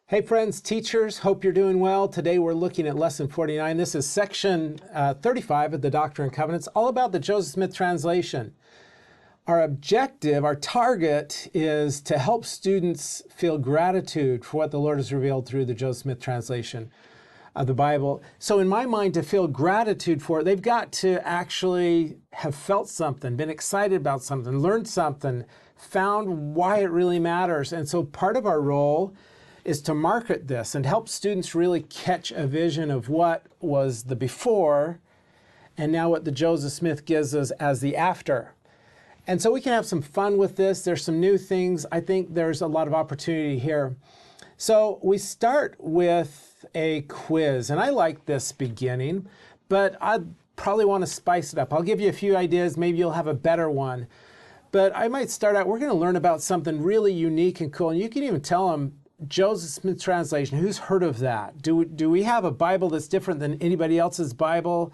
Hey friends, teachers, hope you're doing well. Today we're looking at lesson 49. This is section 35 of the Doctrine and Covenants, all about the Joseph Smith translation. Our objective, our target is to help students feel gratitude for what the Lord has revealed through the Joseph Smith translation of the Bible. So in my mind, to feel gratitude for it, they've got to actually have felt something, been excited about something, learned something, found why it really matters. And so part of our role is to market this and help students really catch a vision of what was the before and now what the Joseph Smith gives us as the after. And so we can have some fun with this. There's some new things. I think there's a lot of opportunity here. So we start with a quiz, and I like this beginning, but I probably want to spice it up. I'll give you a few ideas. Maybe you'll have a better one. But I might start out, we're going to learn about something really unique and cool. And you can even tell them, Joseph Smith translation, who's heard of that? Do we have a Bible that's different than anybody else's Bible?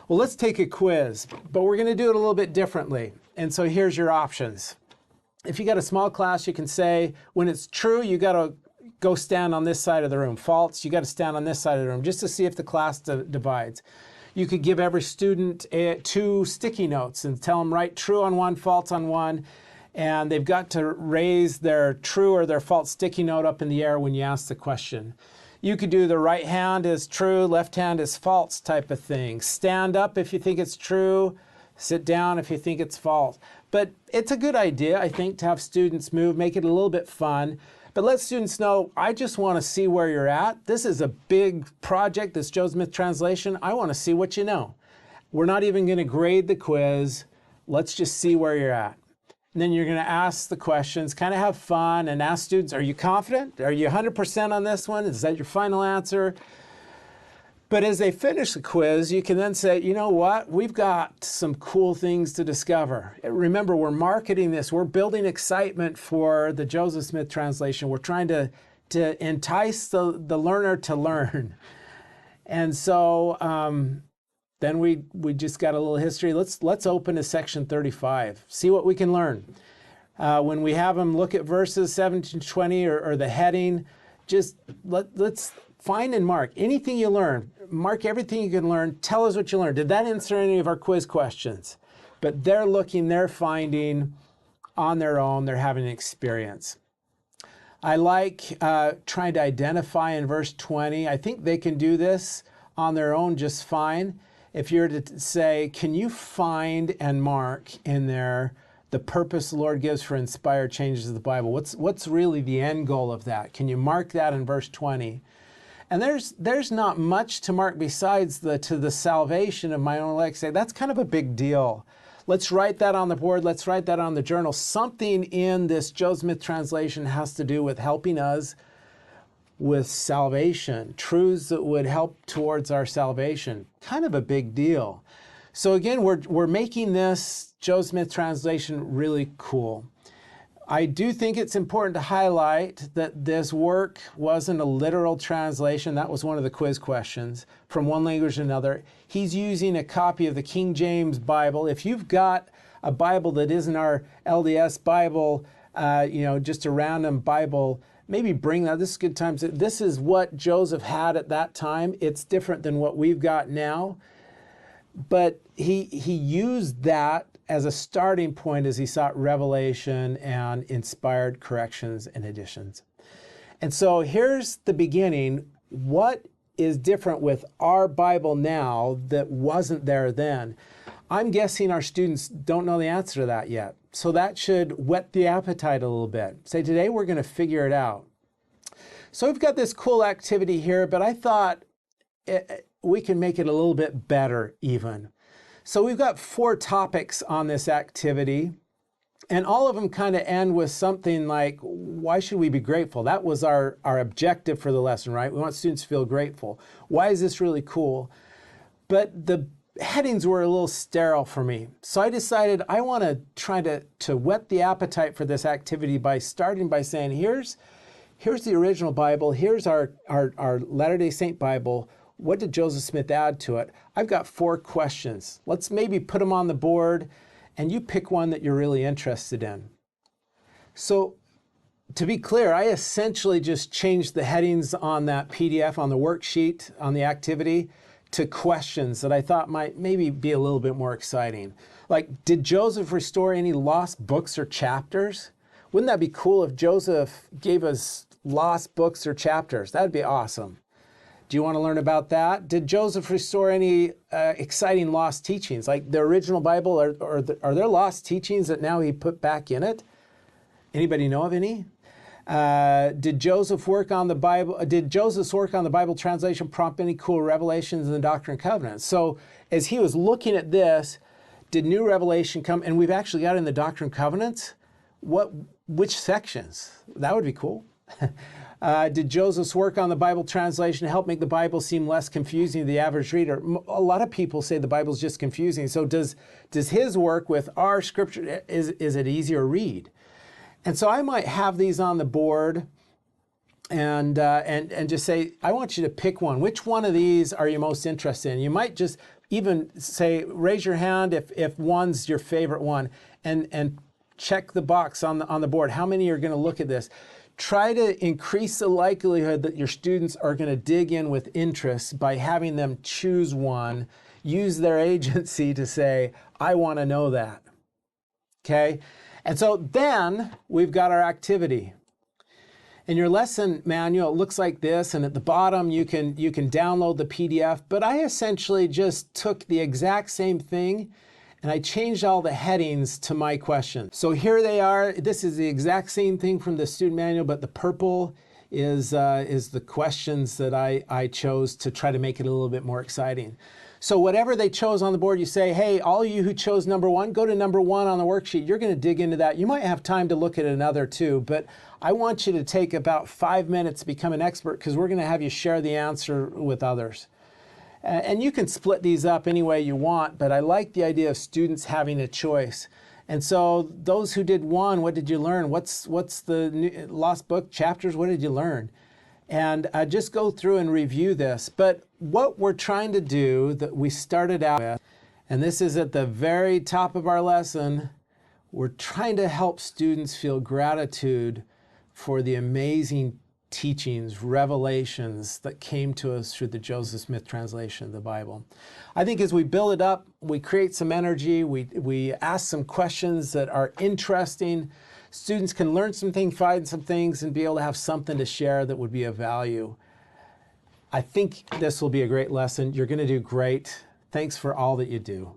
Well, let's take a quiz, but we're going to do it a little bit differently. And so here's your options. If you got a small class, you can say, when it's true, you got to go stand on this side of the room. False, you got to stand on this side of the room, just to see if the class divides. You could give every student 2 sticky notes and tell them write true on one, false on one. And they've got to raise their true or their false sticky note up in the air when you ask the question. You could do the right hand is true, left hand is false type of thing. Stand up if you think it's true, sit down if you think it's false. But it's a good idea, I think, to have students move, make it a little bit fun. But let students know, I just want to see where you're at. This is a big project, this Joseph Smith translation. I want to see what you know. We're not even going to grade the quiz. Let's just see where you're at. And then you're going to ask the questions, kind of have fun, and ask students, are you confident? Are you 100% on this one? Is that your final answer? But as they finish the quiz, you can then say, you know what? We've got some cool things to discover. Remember, we're marketing this. We're building excitement for the Joseph Smith translation. We're trying to entice the learner to learn. And so then we just got a little history. Let's open to section 35. See what we can learn. When we have them look at verses 17 to 20 or the heading, just let's find and mark anything you learn. Mark everything you can learn. Tell us what you learned. Did that answer any of our quiz questions? But they're looking, they're finding on their own. They're having an experience. I like trying to identify in verse 20. I think they can do this on their own just fine. If you're to say, can you find and mark in there the purpose the Lord gives for inspired changes of the Bible? What's really the end goal of that? Can you mark that in verse 20? And there's not much to mark besides to the salvation of my own elect. Say, that's kind of a big deal. Let's write that on the board. Let's write that on the journal. Something in this Joseph Smith translation has to do with helping us with salvation, truths that would help towards our salvation. Kind of a big deal. So again, we're making this Joseph Smith translation really cool. I do think it's important to highlight that this work wasn't a literal translation. That was one of the quiz questions, from one language to another. He's using a copy of the King James Bible. If you've got a Bible that isn't our LDS Bible, just a random Bible, maybe bring that. This is good times. This is what Joseph had at that time. It's different than what we've got now. But he used that as a starting point as he sought revelation and inspired corrections and additions. And so here's the beginning. What is different with our Bible now that wasn't there then? I'm guessing our students don't know the answer to that yet. So that should whet the appetite a little bit. Say, today we're going to figure it out. So we've got this cool activity here, but I thought we can make it a little bit better even. So we've got 4 topics on this activity, and all of them kind of end with something like, why should we be grateful? That was our objective for the lesson, right? We want students to feel grateful. Why is this really cool? But the headings were a little sterile for me. So I decided I want to try to whet the appetite for this activity by starting by saying, here's the original Bible, here's our Latter-day Saint Bible. What did Joseph Smith add to it? I've got 4 questions. Let's maybe put them on the board, and you pick one that you're really interested in. So to be clear, I essentially just changed the headings on that PDF, on the worksheet, on the activity, to questions that I thought might maybe be a little bit more exciting. Like, did Joseph restore any lost books or chapters? Wouldn't that be cool if Joseph gave us lost books or chapters? That'd be awesome. Do you want to learn about that? Did Joseph restore any exciting lost teachings? Like the original Bible, are there lost teachings that now he put back in it? Anybody know of any? Did Joseph's work on the Bible translation prompt any cool revelations in the Doctrine and Covenants? So as he was looking at this, did new revelation come? And we've actually got in the Doctrine and Covenants, which sections? That would be cool. Did Joseph's work on the Bible translation help make the Bible seem less confusing to the average reader? A lot of people say the Bible's just confusing. So does his work with our scripture, is it easier to read? And so I might have these on the board and just say, I want you to pick one. Which one of these are you most interested in? You might just even say, raise your hand if one's your favorite one, and check the box on the board. How many are going to look at this? Try to increase the likelihood that your students are going to dig in with interest by having them choose one, use their agency to say, I want to know that. Okay? And so then we've got our activity. In your lesson manual, it looks like this, and at the bottom you can download the PDF, but I essentially just took the exact same thing and I changed all the headings to my questions. So here they are. This is the exact same thing from the student manual, but the purple is the questions that I chose to try to make it a little bit more exciting. So whatever they chose on the board, you say, hey, all you who chose number one, go to number one on the worksheet. You're going to dig into that. You might have time to look at another too, but I want you to take about 5 minutes to become an expert, because we're going to have you share the answer with others. And you can split these up any way you want, but I like the idea of students having a choice. And so those who did one, what did you learn? What's the new, lost book chapters? What did you learn? And just go through and review this. But what we're trying to do, that we started out with, and this is at the very top of our lesson, we're trying to help students feel gratitude for the amazing teachings, revelations that came to us through the Joseph Smith translation of the Bible. I think as we build it up, we create some energy, we ask some questions that are interesting. Students can learn some things, find some things, and be able to have something to share that would be of value. I think this will be a great lesson. You're going to do great. Thanks for all that you do.